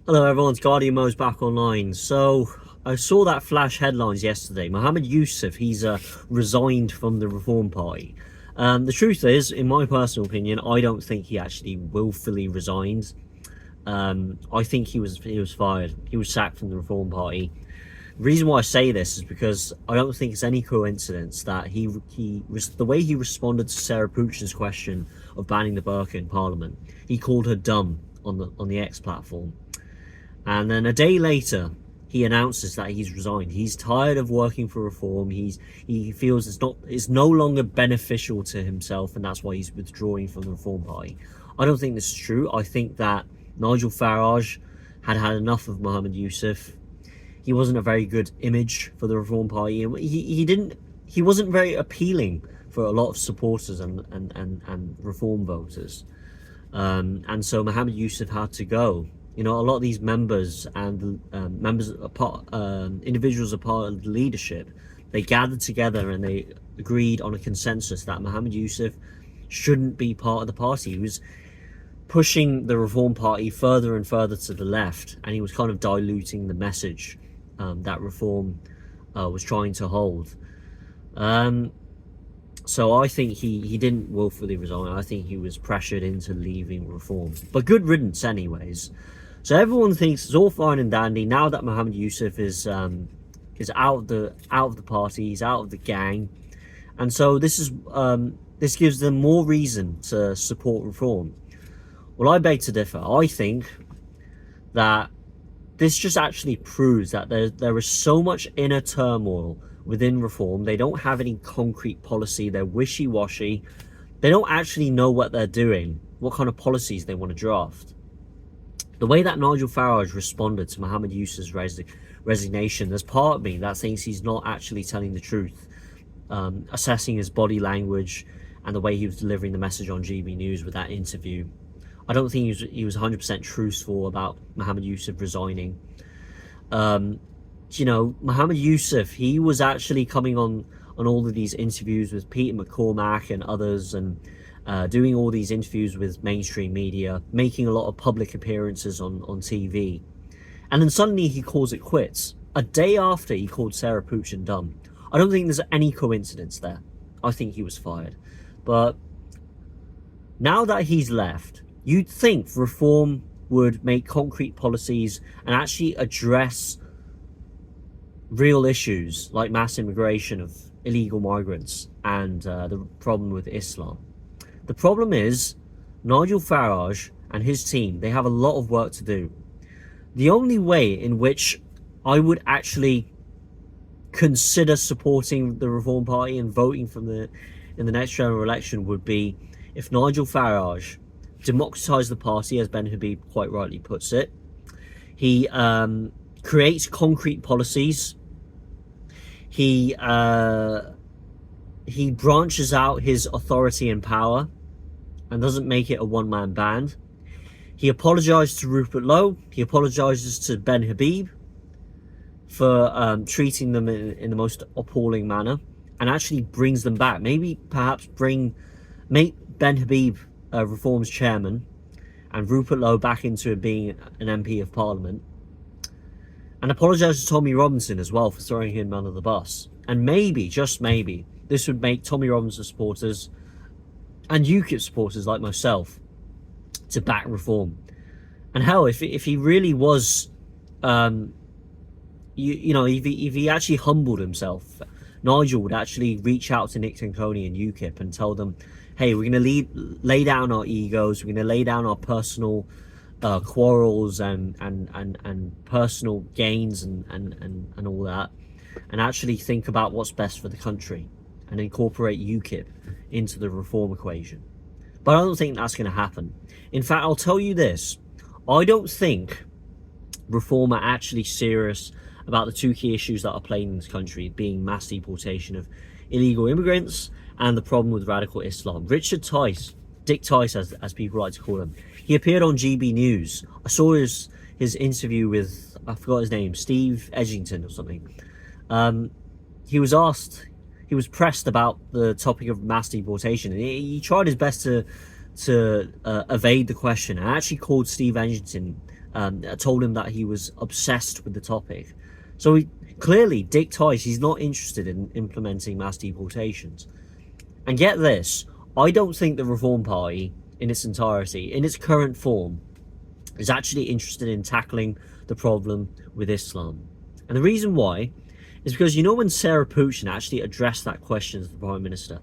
Hello everyone, Guardian Mo's back online. So I saw that flash headlines yesterday. Muhammed Yusuf, he's resigned from the Reform Party. The truth is, in my personal opinion, I don't think he actually willfully resigned. I think he was fired. He was sacked from the Reform Party. The reason why I say this is because I don't think it's any coincidence that he was the way he responded to Sarah Pochin's question of banning the burqa in Parliament. He called her dumb on the X platform. And then a day later, he announces that he's resigned. He's tired of working for Reform. He feels it's no longer beneficial to himself, and that's why he's withdrawing from the Reform Party. I don't think this is true. I think that Nigel Farage had enough of Muhammed Yusuf. He wasn't a very good image for the Reform Party. He wasn't very appealing for a lot of supporters and Reform voters. And so Muhammed Yusuf had to go. You know, a lot of these members and individuals are part of the leadership. They gathered together and they agreed on a consensus that Muhammed Yusuf shouldn't be part of the party. He was pushing the Reform Party further and further to the left, and he was kind of diluting the message that Reform was trying to hold. So I think he didn't willfully resign. I think he was pressured into leaving Reform. But good riddance anyways. So everyone thinks it's all fine and dandy now that Muhammed Yusuf is out of the party, he's out of the gang, and so this gives them more reason to support Reform. Well, I beg to differ. I think that this just actually proves that there is so much inner turmoil within Reform. They don't have any concrete policy. They're wishy-washy. They don't actually know what they're doing, what kind of policies they want to draft. The way that Nigel Farage responded to Muhammed Yusuf's resignation, there's part of me that thinks he's not actually telling the truth. Assessing his body language and the way he was delivering the message on GB News with that interview, I don't think he was 100% truthful about Muhammed Yusuf resigning. You know, Muhammed Yusuf, he was actually coming on all of these interviews with Peter McCormack and others, and doing all these interviews with mainstream media, making a lot of public appearances on TV. And then suddenly he calls it quits. A day after he called Sarah Pochin dumb. I don't think there's any coincidence there. I think he was fired. But now that he's left, you'd think Reform would make concrete policies and actually address real issues like mass immigration of illegal migrants and the problem with Islam. The problem is, Nigel Farage and his team, they have a lot of work to do. The only way in which I would actually consider supporting the Reform Party and voting in the next general election would be if Nigel Farage democratised the party, as Ben Habib quite rightly puts it. He creates concrete policies. He branches out his authority and power and doesn't make it a one-man band. He apologised to Rupert Lowe. He apologises to Ben Habib for treating them in the most appalling manner, and actually brings them back. Maybe perhaps make Ben Habib Reform's chairman and Rupert Lowe back into being an MP of Parliament. And apologise to Tommy Robinson as well for throwing him under the bus. And maybe, just maybe, this would make Tommy Robinson supporters and UKIP supporters like myself to back Reform. And hell, if he really was, if he actually humbled himself, Nigel would actually reach out to Nick Tanconi and UKIP and tell them, hey, we're going to lay down our egos, we're going to lay down our personal quarrels and personal gains and all that, and actually think about what's best for the country and incorporate UKIP into the Reform equation. But I don't think that's going to happen. In fact, I'll tell you this. I don't think Reform are actually serious about the two key issues that are plaguing this country, being mass deportation of illegal immigrants and the problem with radical Islam. Richard Tice, Dick Tice as people like to call him, he appeared on GB News. I saw his interview with, I forgot his name, Steve Edgington or something. He was pressed about the topic of mass deportation, and he tried his best to evade the question, and actually called Steve Edgington told him that he was obsessed with the topic. So clearly, Dick Tice, he's not interested in implementing mass deportations. And get this, I don't think the Reform Party in its entirety, in its current form, is actually interested in tackling the problem with Islam. And the reason why is because, you know, when Sarah Pochin actually addressed that question to the Prime Minister,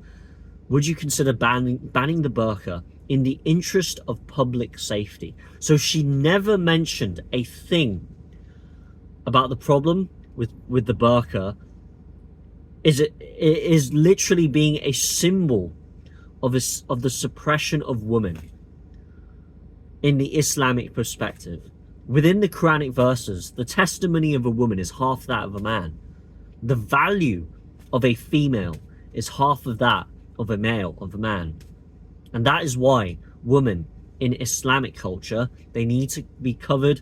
would you consider banning the burqa in the interest of public safety? So she never mentioned a thing about the problem with the burqa. It is literally being a symbol of the suppression of women in the Islamic perspective. Within the Quranic verses, the testimony of a woman is half that of a man. The value of a female is half of that of a male, of a man. And that is why women in Islamic culture, they need to be covered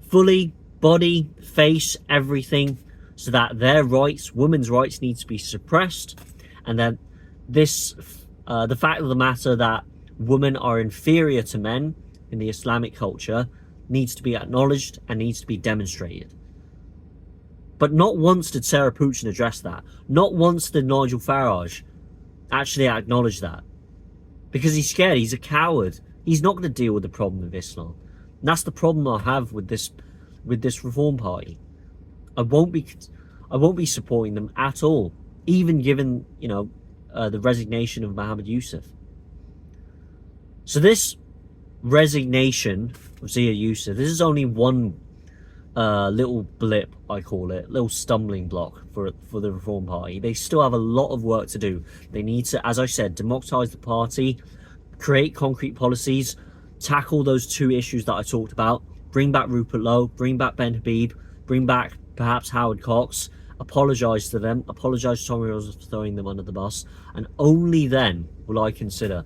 fully, body, face, everything, so that their rights, women's rights, need to be suppressed. And then this, the fact of the matter that women are inferior to men in the Islamic culture needs to be acknowledged and needs to be demonstrated. But not once did Sarah Pochin address that. Not once did Nigel Farage actually acknowledge that. Because he's scared, he's a coward. He's not going to deal with the problem of Islam. And that's the problem I have with this Reform Party. I won't be supporting them at all, even given, you know, the resignation of Muhammed Yusuf. So this resignation of Zia Yusuf, this is only one little blip, I call it, little stumbling block for the Reform Party. They still have a lot of work to do. They need to, as I said, democratise the party, create concrete policies, tackle those two issues that I talked about, bring back Rupert Lowe, bring back Ben Habib, bring back perhaps Howard Cox, apologise to them, apologise to Tommy Rose for throwing them under the bus, and only then will I consider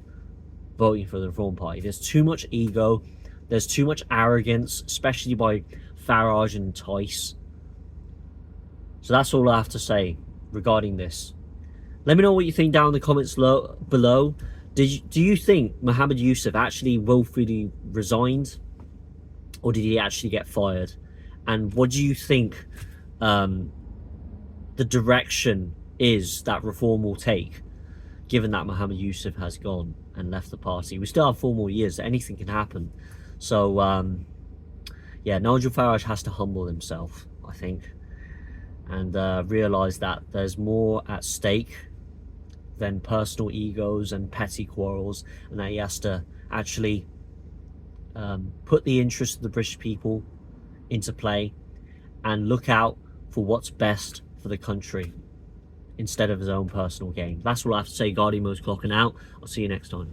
voting for the Reform Party. There's too much ego, there's too much arrogance, especially by Farage and Tice. So that's all I have to say regarding this. Let me know what you think down in the comments below. Do you think Muhammed Yusuf actually willfully resigned, or did he actually get fired? And what do you think the direction is that Reform will take, given that Muhammed Yusuf has gone and left the party? We still have 4 more years. Anything can happen. So yeah, Nigel Farage has to humble himself, I think, and realise that there's more at stake than personal egos and petty quarrels, and that he has to actually put the interests of the British people into play and look out for what's best for the country instead of his own personal gain. That's all I have to say. Guardian Mode's clocking out. I'll see you next time.